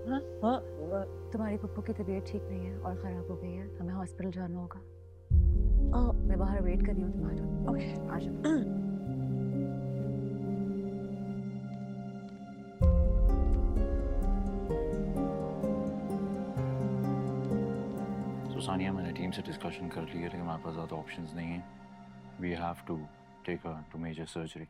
हाँ हाँ। तुम्हारी पप्पू की तबीयत ठीक नहीं है और ख़राब हो गई है, हमें हॉस्पिटल जाना होगा। मैं बाहर वेट कर रही हूँ तुम्हारा। ओके। आ जाओ। तो सानिया, मैंने टीम से डिस्कशन कर ली है, लेकिन हमारे पास ज़्यादा ऑप्शंस नहीं हैं। We have to take her to major surgery.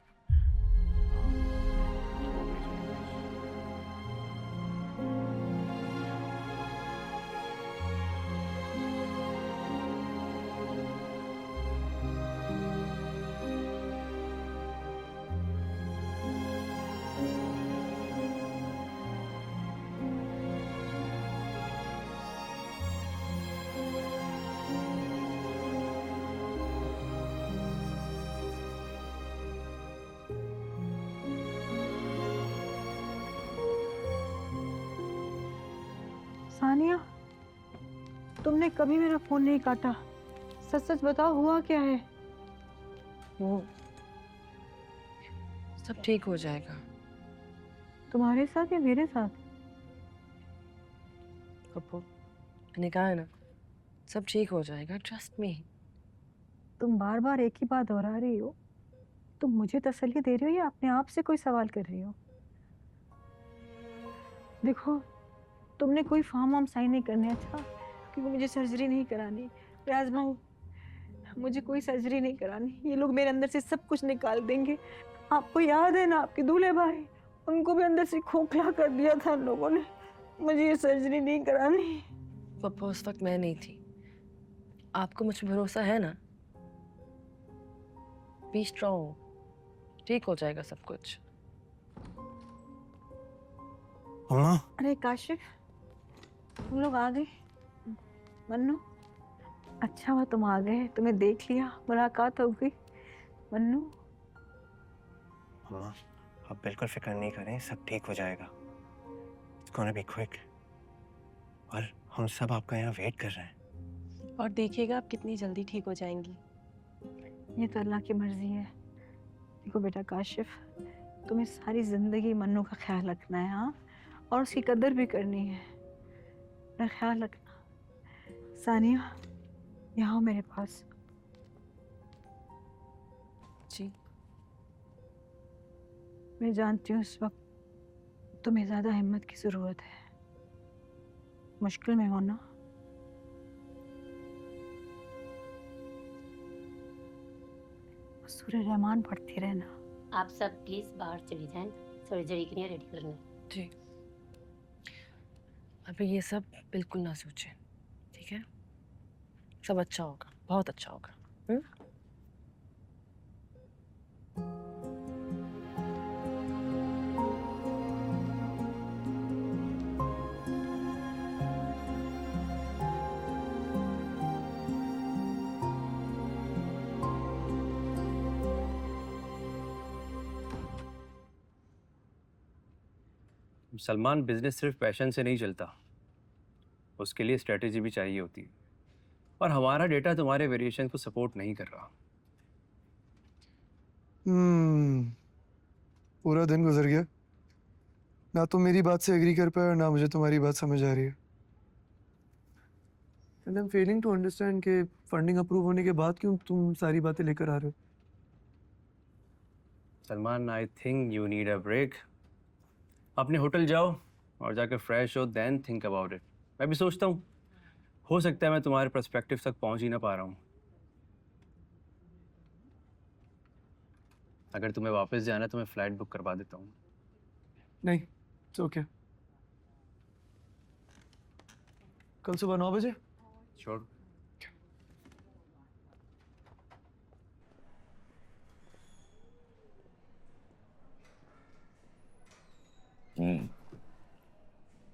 Sania, तुमने कभी मेरा फोन नहीं काटा। सच सच बताओ, हुआ क्या है? वो सब ठीक हो जाएगा। तुम्हारे साथ या मेरे साथ? पप्पू, मैंने कहा है ना, सब ठीक हो जाएगा, ट्रस्ट मी। तुम बार बार एक ही बात दोहरा रही हो। तुम मुझे तसल्ली दे रही हो या अपने आप से कोई सवाल कर रही हो? देखो, तुमने कोई फॉर्म वार्म साइन नहीं करने, अच्छा? क्योंकि मुझे सर्जरी नहीं करानी। राज भाई, मुझे कोई सर्जरी नहीं करानी। ये लोग मेरे अंदर से सब कुछ निकाल देंगे। आपको याद है ना, आपके दूल्हे भाई, उनको भी अंदर से खोखला कर दिया था इन लोगों ने। मुझे ये सर्जरी नहीं करानी। पप्पू, उस वक्त मैं नहीं थी। आपको मुझ पर भरोसा है ना? बी स्ट्रॉन्ग, ठीक हो जाएगा सब कुछ। अम्मा, अरे काशिफ, तुम लोग आ गए। मन्नू, अच्छा हुआ तुम आ गए, तुम्हें देख लिया, मुलाकात हो गई। मन्नू, अम्मा, आप बिल्कुल फिक्र नहीं करें, सब ठीक हो जाएगा। It's gonna be quick। और हम सब आपका यहाँ वेट कर रहे हैं। और देखिएगा आप कितनी जल्दी ठीक हो जाएंगी। ये तो अल्लाह की मर्जी है। देखो बेटा काशिफ, तुम्हें सारी जिंदगी मन्नू का ख्याल रखना है, हाँ, और उसकी कदर भी करनी है। मेरा ख्याल रखना। सानिया, यहाँ आओ मेरे पास। जी। मैं जानती हूँ इस वक्त तुम्हें ज्यादा हिम्मत की जरूरत है। मुश्किल में हो ना? सूर्य रहमान पढ़ती रहना। आप सब प्लीज बाहर चली जाएं, सर्जरी के लिए रेडी करना है। जी, अभी ये सब बिल्कुल ना सोचें, ठीक है? सब अच्छा होगा, बहुत अच्छा होगा। सलमान, बिजनेस सिर्फ पैशन से नहीं चलता, उसके लिए स्ट्रेटेजी भी चाहिए होती है। और हमारा डेटा तुम्हारे वेरिएशन को सपोर्ट नहीं कर रहा। पूरा दिन गुजर गया, ना तुम मेरी बात से एग्री कर पाए और ना मुझे तुम्हारी बात समझ आ रही है। And I am failing to understand कि फंडिंग अप्रूव होने के बाद क्यों तुम सारी बातें लेकर आ रहे हो। Salman, I think you need a break. अपने होटल जाओ और जाकर फ्रेश हो, देन थिंक अबाउट इट। मैं भी सोचता हूँ, हो सकता है मैं तुम्हारे पर्सपेक्टिव तक पहुंच ही ना पा रहा हूँ। अगर तुम्हें वापस जाना है तो मैं फ्लाइट बुक करवा देता हूँ। नहीं, इट्स ओके। कल सुबह 9 बजे। श्योर।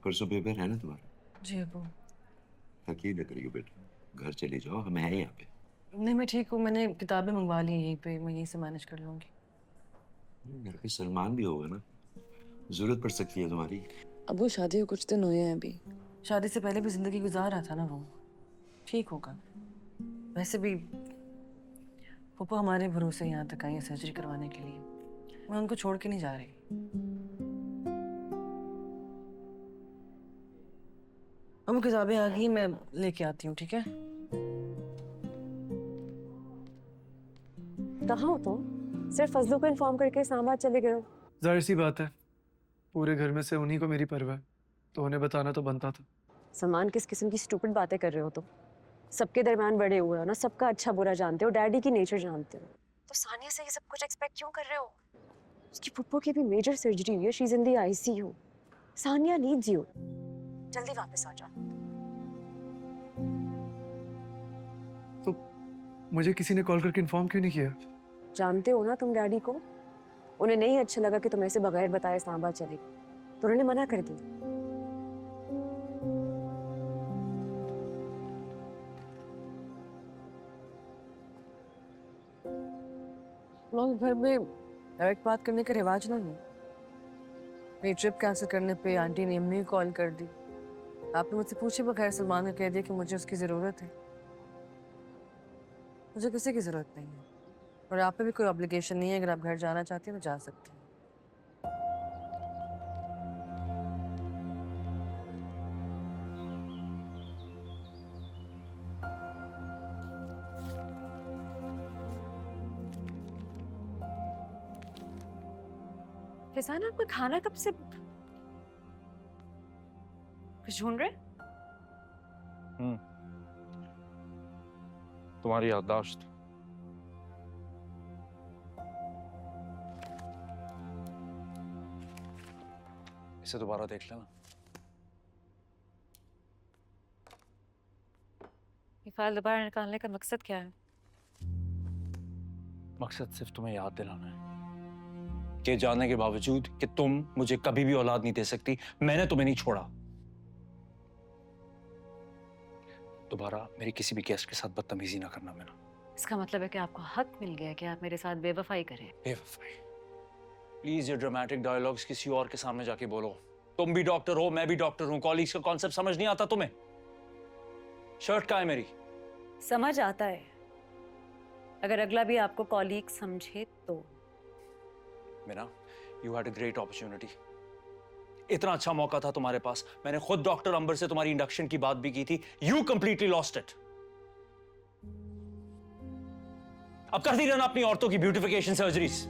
परसों पेपर है ना तुम्हारा? जी अबू। अकेले लग रही हो बेटा, घर चले जाओ, हम हैं यहाँ पे। नहीं, मैं ठीक हूँ, मैंने किताबें मंगवा ली यहीं पे, मैं यहीं से मैनेज कर लूँगी। घर पे सलमान भी होगा ना, जरूरत पड़ सकती है तुम्हारी। अबू, शादी को कुछ दिन हुए हैं अभी। शादी से पहले भी जिंदगी गुजार रहा था ना वो, ठीक होगा। वैसे भी पप्पू हमारे भरोसे यहाँ तक आई है सर्जरी करवाने के लिए, मैं उनको छोड़ के नहीं जा रही। अम्मू किताबें आ गई, मैं लेके आती हूँ, ठीक है? कहाँ हो तुम? सिर्फ फजलू को इन्फॉर्म करके इस्लामाबाद चले गए हो। जाहिर सी बात है, पूरे घर में से उन्हीं को मेरी परवाह है, तो उन्हें बताना तो बनता था। सलमान, किस किस्म की स्टूपिड बातें कर रहे हो तुम? सबके दरमियान बड़े हुए हो ना, सबका अच्छा बुरा जानते हो, डैडी की नेचर जानते हो, तो सानिया से ये सब कुछ एक्सपेक्ट क्यों कर रहे हो? उसकी पुप्पो की भी मेजर सर्जरी हुई है, she is in the ICU. Sania needs you. जल्दी वापस आ जाओ। तो मुझे किसी ने कॉल करके इन्फॉर्म क्यों नहीं किया? जानते हो ना तुम डैडी को, उन्हें नहीं अच्छा लगा कि तुम ऐसे बगैर बताए इस्लामाबाद चले गए, तो उन्होंने मना कर दिया। लोग घर में डायरेक्ट बात करने का रिवाज नहीं है। मेरी ट्रिप कैंसिल करने पे आंटी ने अम्मी को कॉल कर दी। आपने मुझसे पूछे बगैर सलमान को कह दिया कि मुझे उसकी ज़रूरत है। मुझे किसी की ज़रूरत नहीं है, और आप पे भी कोई ऑब्लिगेशन नहीं है। अगर आप घर जाना चाहती हैं तो जा सकते हैं। फैजान, आपका खाना कब से कुछ ढूंढ रहे? तुम्हारी याददाश्त। इसे दोबारा देख लेना। ये फाइल दोबारा निकालने का मकसद क्या है? मकसद सिर्फ तुम्हें याद दिलाना है कि जानने के बावजूद कि तुम मुझे कभी भी औलाद नहीं दे सकती, मैंने तुम्हें नहीं छोड़ा। दोबारा मेरी किसी भी गेस्ट के साथ बदतमीजी ना करना। मैंने इसका मतलब है कि आपको हक मिल गया कि आप मेरे साथ बेवफाई करें। बेवफाई? प्लीज ये ड्रामेटिक डायलॉग्स किसी और के सामने जाके बोलो। तुम भी डॉक्टर हो, मैं भी डॉक्टर हूं, कॉलीग्स का कॉन्सेप्ट समझ नहीं आता तुम्हें? शर्ट कहाँ है मेरी? समझ आता है, अगर अगला भी आपको कॉलीग समझे तो। Meena, you had a great opportunity. इतना अच्छा मौका था तुम्हारे पास। मैंने खुद डॉक्टर अंबर से तुम्हारी इंडक्शन की बात भी की थी। You completely lost it. अब करती रहना अपनी औरतों की ब्यूटिफिकेशन सर्जरीज।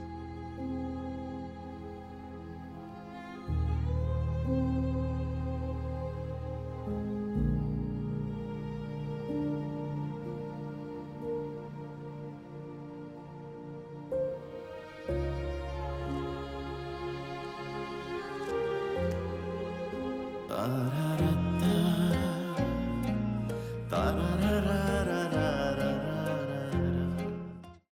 तारा